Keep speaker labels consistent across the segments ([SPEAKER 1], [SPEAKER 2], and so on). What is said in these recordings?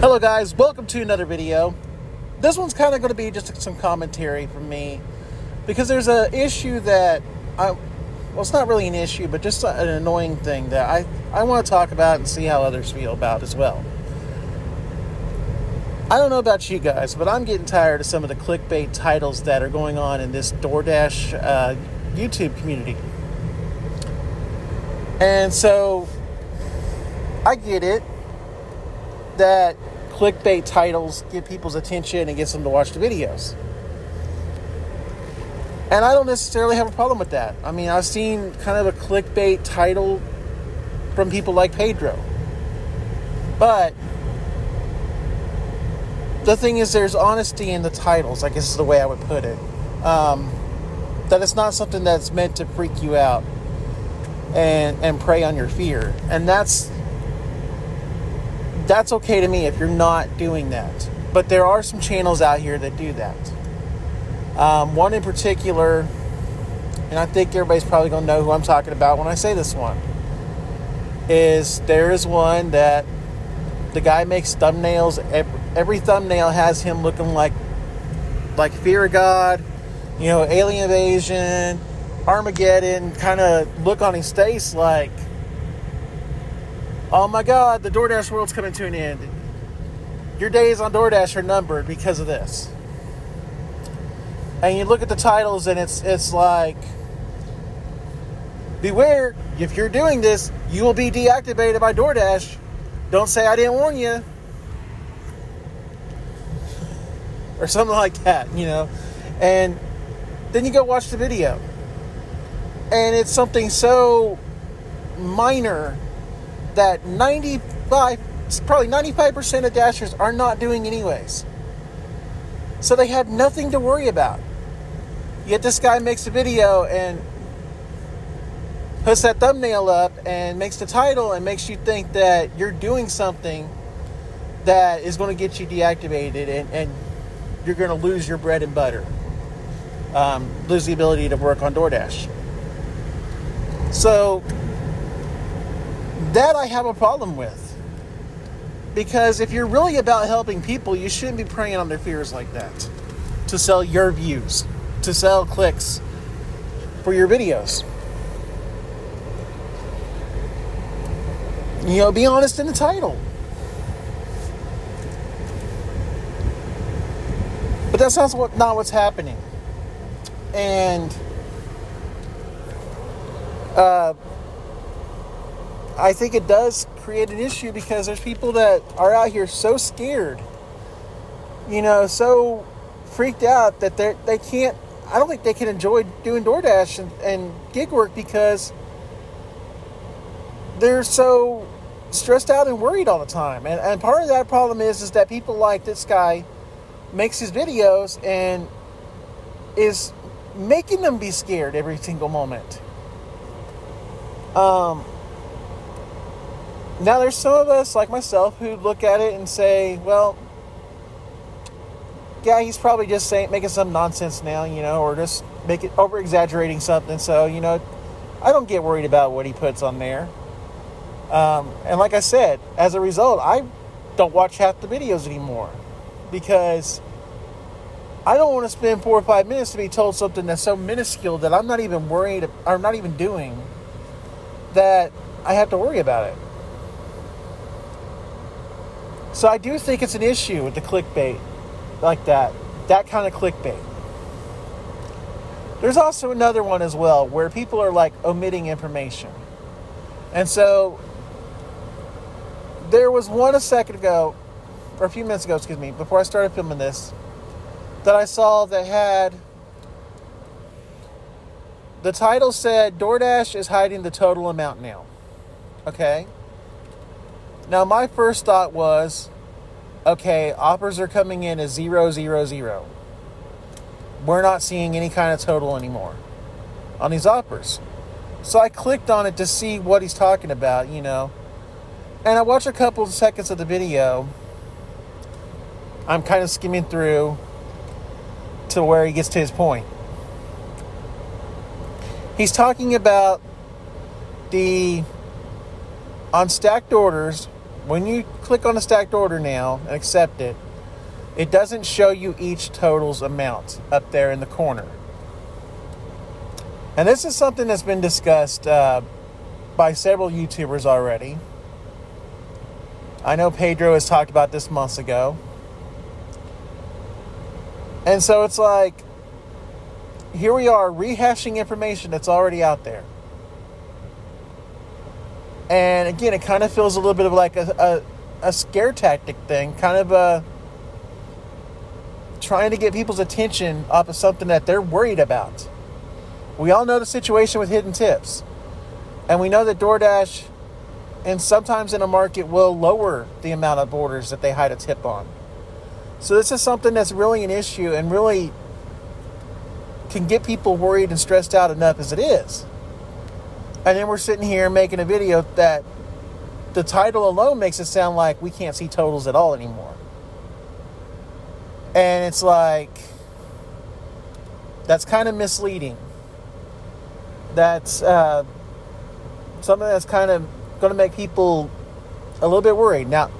[SPEAKER 1] Hello guys, welcome to another video. This one's kind of going to be just some commentary from me because there's an issue that well, it's not really an issue, but just an annoying thing that I want to talk about and see how others feel about as well. I don't know about you guys, but I'm getting tired of some of the clickbait titles that are going on in this DoorDash YouTube community. And so I get it that clickbait titles get people's attention and gets them to watch the videos. And I don't necessarily have a problem with that. I mean, I've seen kind of a clickbait title from people like Pedro. But the thing is, there's honesty in the titles, I guess is the way I would put it. That it's not something that's meant to freak you out and prey on your fear. And that's okay to me if you're not doing that. But there are some channels out here that do that. One in particular, and I think everybody's probably going to know who I'm talking about when I say this one, there is one that the guy makes thumbnails. Every thumbnail has him looking like Fear of God, alien invasion, Armageddon, kind of look on his face like, oh my God, the DoorDash world's coming to an end. Your days on DoorDash are numbered because of this. And you look at the titles and it's like, beware, if you're doing this, you will be deactivated by DoorDash. Don't say I didn't warn you. Or something like that, And then you go watch the video. And it's something so minor that probably 95% of Dashers are not doing anyways. So they had nothing to worry about. Yet this guy makes a video and puts that thumbnail up and makes the title and makes you think that you're doing something that is going to get you deactivated and you're going to lose your bread and butter. Lose the ability to work on DoorDash. So that I have a problem with. Because if you're really about helping people, you shouldn't be preying on their fears like that. To sell your views. To sell clicks for your videos. Be honest in the title. But that's not what's happening. And I think it does create an issue because there's people that are out here so scared, so freaked out that they can't, I don't think they can enjoy doing DoorDash and gig work because they're so stressed out and worried all the time. And part of that problem is that people like this guy makes his videos and is making them be scared every single moment. Now, there's some of us, like myself, who look at it and say, well, yeah, he's probably just making some nonsense now, or just over-exaggerating something. So, I don't get worried about what he puts on there. And like I said, as a result, I don't watch half the videos anymore because I don't want to spend 4 or 5 minutes to be told something that's so minuscule that I'm not even worried, or I'm not even doing, that I have to worry about it. So I do think it's an issue with the clickbait like that kind of clickbait. There's also another one as well where people are like omitting information. And so there was one a few minutes ago, before I started filming this, that I saw that had, the title said, DoorDash is hiding the total amount now. Okay? Now, my first thought was, okay, offers are coming in as 000. We're not seeing any kind of total anymore on these offers. So I clicked on it to see what he's talking about, And I watched a couple of seconds of the video. I'm kind of skimming through to where he gets to his point. He's talking about on stacked orders, when you click on a stacked order now and accept it, it doesn't show you each total's amount up there in the corner. And this is something that's been discussed by several YouTubers already. I know Pedro has talked about this months ago. And so it's like, here we are rehashing information that's already out there. And again, it kind of feels a little bit of like a scare tactic thing, kind of trying to get people's attention off of something that they're worried about. We all know the situation with hidden tips. And we know that DoorDash, and sometimes in a market, will lower the amount of orders that they hide a tip on. So this is something that's really an issue and really can get people worried and stressed out enough as it is. And then we're sitting here making a video that the title alone makes it sound like we can't see totals at all anymore. And it's like, that's kind of misleading. That's something that's kind of going to make people a little bit worried. Now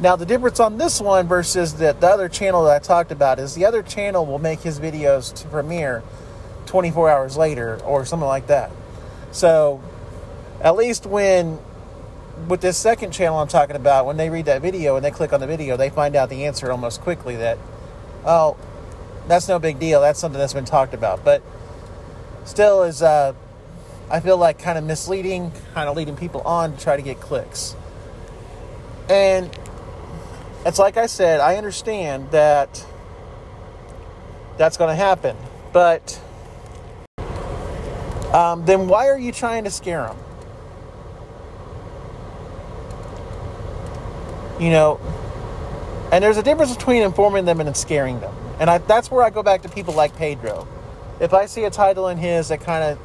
[SPEAKER 1] the difference on this one versus the other channel that I talked about is the other channel will make his videos to premiere 24 hours later or something like that. So at least with this second channel I'm talking about, when they read that video and they click on the video, they find out the answer almost quickly that, oh, that's no big deal. That's something that's been talked about. But still is, I feel like kind of misleading, kind of leading people on to try to get clicks. And it's like I said, I understand that that's going to happen. But then why are you trying to scare them? You know, and there's a difference between informing them and scaring them. And that's where I go back to people like Pedro. If I see a title in his that kind of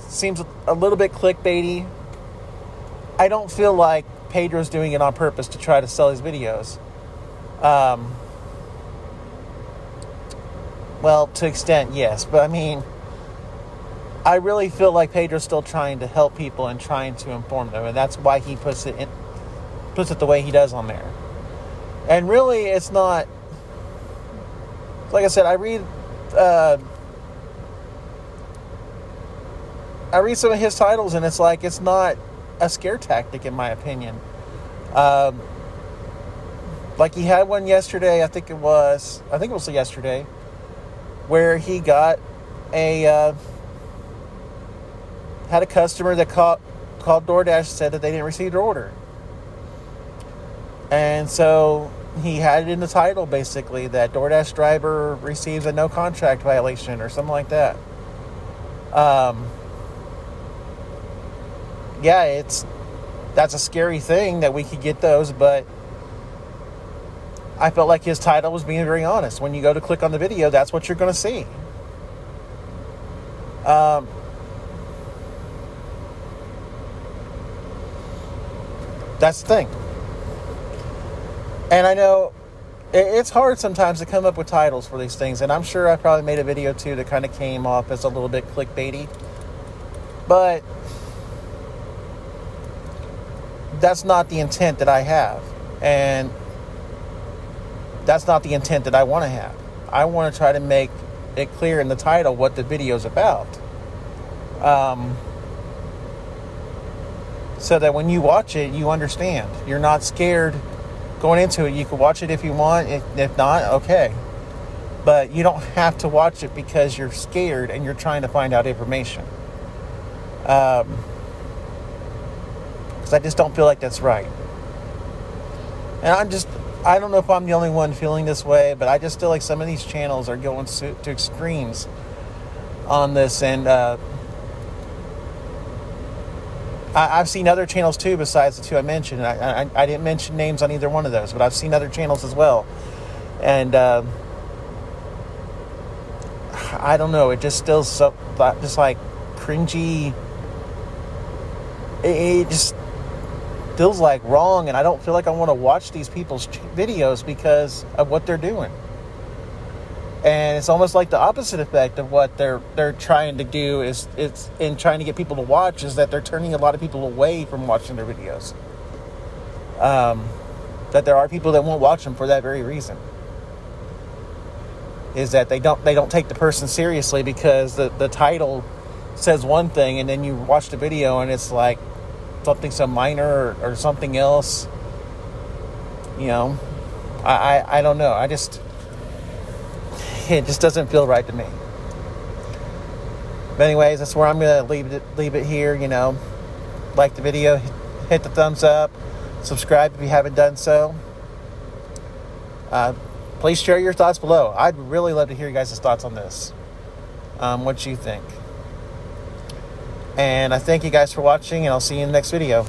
[SPEAKER 1] seems a little bit clickbaity, I don't feel like Pedro's doing it on purpose to try to sell his videos. Well, to extent, yes. But I mean, I really feel like Pedro's still trying to help people and trying to inform them. And that's why he puts it the way he does on there. And really, it's not, like I said, I read some of his titles, and it's like, it's not a scare tactic, in my opinion. Like he had one yesterday, I think it was yesterday, where he got had a customer that called DoorDash and said that they didn't receive their order. And so he had it in the title, basically, that DoorDash driver receives a no contract violation or something like that. Yeah, that's a scary thing that we could get those, but I felt like his title was being very honest. When you go to click on the video, that's what you're going to see. That's the thing. And I know it's hard sometimes to come up with titles for these things, and I'm sure I probably made a video too that kind of came off as a little bit clickbaity, but that's not the intent that I have, and that's not the intent that I want to have. I want to try to make it clear in the title what the video is about, so that when you watch it, you understand. You're not scared going into it. You can watch it if you want. If not, okay. But you don't have to watch it because you're scared and you're trying to find out information. Because I just don't feel like that's right. And I don't know if I'm the only one feeling this way, but I just feel like some of these channels are going to extremes on this. And I've seen other channels too besides the two I mentioned. I didn't mention names on either one of those, but I've seen other channels as well. And I don't know, it just feels so just like cringy. It just feels like wrong, and I don't feel like I want to watch these people's videos because of what they're doing. And it's almost like the opposite effect of what they're trying to do is it's in trying to get people to watch, is that they're turning a lot of people away from watching their videos. that there are people that won't watch them for that very reason. Is that they don't take the person seriously because the title says one thing, and then you watch the video and it's like something so minor or something else. You know, I don't know. It just doesn't feel right to me. But anyways, that's where I'm gonna leave it here. You know, like the video, hit the thumbs up, subscribe if you haven't done so. Please share your thoughts below. I'd really love to hear you guys' thoughts on this. What you think. And I thank you guys for watching, and I'll see you in the next video.